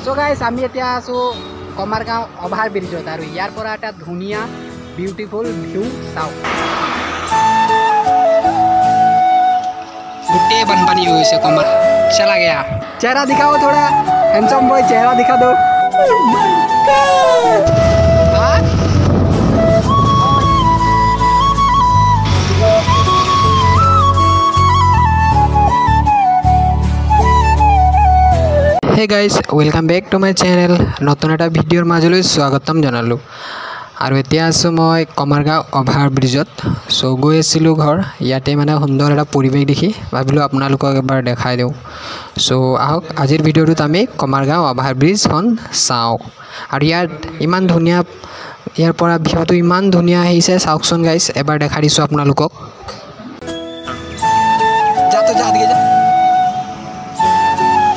So guys আমি এতিয়া আছো কমাৰগাঁও অভাৰ ব্ৰিজত আৰু ইয়াৰ পৰা এটা ধুনীয়া বিউটিফুল ভিউ চাওক। গোটেই বানপানী হৈছে কমাৰ। चला गया। चेहरा दिखाओ थोड़ा, हैंडसम बॉय चेहरा दिखा दो। Oh my God! Hey guys, welcome back to my channel. নতুন এটা ভিডিওৰ মাজলৈ স্বাগতম জনালো। আৰু এতিয়া আছো মই কমাৰগাঁও অভাৰ ব্ৰিজত। সো গৈ আছিলোঁ ঘৰ, ইয়াতে মানে সুন্দৰ এটা পৰিৱেশ দেখি ভাবিলোঁ আপোনালোকক এবাৰ দেখাই দিওঁ। সো আহক আজিৰ ভিডিঅ'টোত আমি কমাৰগাঁও অভাৰ ব্ৰিজখন চাওঁ। আৰু ইমান ধুনীয়া, ইয়াৰ পৰা ভিউটো ইমান ধুনীয়া আহিছে চাওকচোন গাইছ, এবাৰ দেখাই দিছোঁ আপোনালোকক।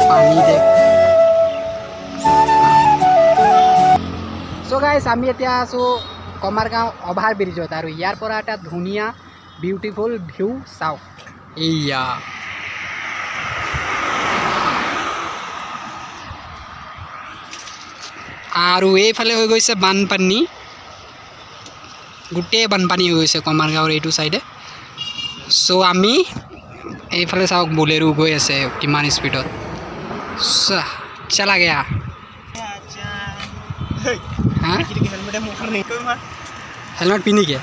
পানী দেখ। সো গাইস আমি এতিয়া আছো কমাৰগাঁও অভাৰ ব্ৰিজত আৰু ইয়াৰ পৰা এটা ধুনীয়া বিউটিফুল ভিউ চাওক। এইয়া আৰু এইফালে হৈ গৈছে বানপানী, গোটেই বানপানী হৈ গৈছে কমাৰগাঁৱৰ এইটো চাইডে। সো আমি এইফালে চাওক, বলেৰো গৈ আছে কিমান স্পীডত। চলা গয়া। हाँ हेलमेट पिनी के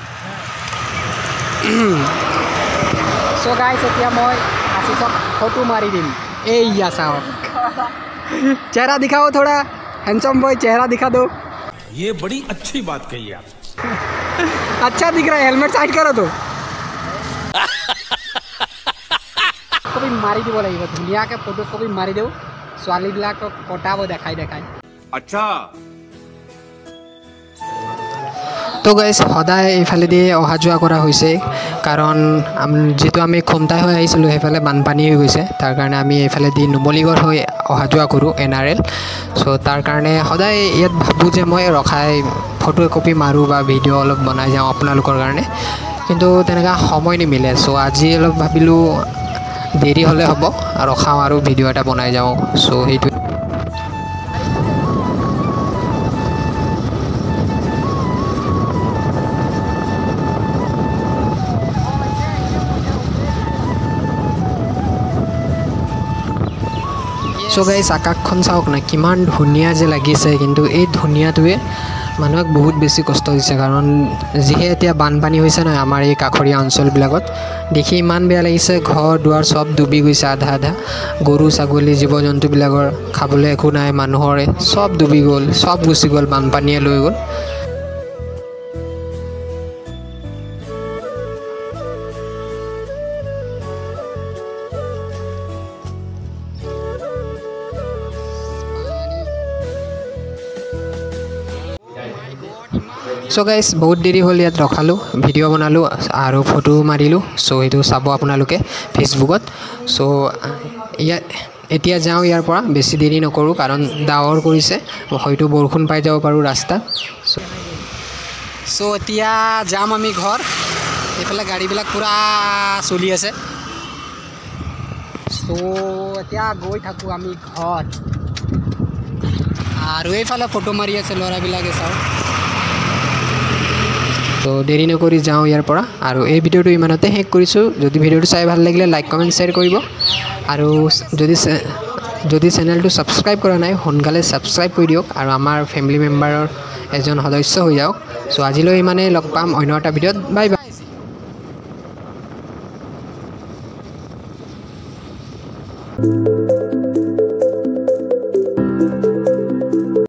सो गाइस এতিয়া মই आशीषक फोटो मारी दिम। एया साहब चेहरा दिखाओ थोड़ा, हैंडसम बॉय चेहरा दिखा दो। ये बड़ी अच्छी बात कही आप। अच्छा दिख रहा है, हेलमेट साइड करो तो। कभी मारी দিব লাগিব, ধুনীয়াকে ফটো কপি মাৰি দেও, ছোৱালীবিলাকক পটাব দেখাই দেখাই। अच्छा তো গাইজ সদায় এইফালেদি অহা যোৱা কৰা হৈছে, কাৰণ যিটো আমি খুমটাই হৈ আহিছিলোঁ সেইফালে বানপানী হৈ গৈছে, তাৰ কাৰণে আমি এইফালেদি নুমলীগড় হৈ অহা যোৱা কৰোঁ NRL। চ' তাৰ কাৰণে সদায় ইয়াত ভাবোঁ যে মই ৰখাই ফটো একপি মাৰোঁ বা ভিডিঅ' অলপ বনাই যাওঁ আপোনালোকৰ কাৰণে, কিন্তু তেনেকুৱা সময় নিমিলে। চ' আজি অলপ ভাবিলোঁ দেৰি হ'লে হ'ব, ৰখাওঁ আৰু ভিডিঅ' এটা বনাই যাওঁ। চ' সেইটোৱে। সো গাইছ আকাশখন চাওক না, কিমান ধুনীয়া যে লাগিছে, কিন্তু এই ধুনীয়াটোৱে মানুহক বহুত বেছি কষ্ট দিছে, কাৰণ যিহে এতিয়া বানপানী হৈছে নহয় আমাৰ এই কাষৰীয়া অঞ্চলবিলাকত, দেখি ইমান বেয়া লাগিছে। ঘৰ দুৱাৰ চব ডুবি গৈছে, আধা আধা গৰু ছাগলী জীৱ জন্তুবিলাকৰ খাবলৈ একো নাই, মানুহৰে চব ডুবি গ'ল, চব গুচি গ'ল, বানপানীয়ে লৈ গ'ল। সো গাইছ বহুত দেৰি হ'ল, ইয়াত ৰখালোঁ, ভিডিঅ' বনালোঁ আৰু ফটো মাৰিলোঁ। চ' সেইটো চাব আপোনালোকে ফেচবুকত। চ' এতিয়া যাওঁ ইয়াৰ পৰা, বেছি দেৰি নকৰোঁ কাৰণ ডাৱৰ কৰিছে, হয়তো বৰষুণ পাই যাব পাৰোঁ ৰাস্তাত। চ' এতিয়া যাম আমি ঘৰ। এইফালে গাড়ীবিলাক পূৰা চলি আছে। চ' এতিয়া গৈ থাকোঁ আমি ঘৰ, আৰু এইফালে ফটো মাৰি আছে ল'ৰাবিলাকে চাওক। তো দেৰি নকৰি যাওঁ ইয়াৰ পৰা, আৰু এই ভিডিঅ'টো ইমানতে শেষ কৰিছোঁ। যদি ভিডিঅ'টো চাই ভাল লাগিলে লাইক কমেণ্ট শ্বেয়াৰ কৰিব, আৰু যদি চেনেলটো ছাবস্ক্ৰাইব কৰা নাই সোনকালে ছাবস্ক্ৰাইব কৰি দিয়ক, আৰু আমাৰ ফেমিলি মেম্বাৰৰ এজন সদস্য হৈ যাওক। চ' আজিলৈ ইমানেই, লগ পাম অন্য এটা ভিডিঅ'ত। Bye bye.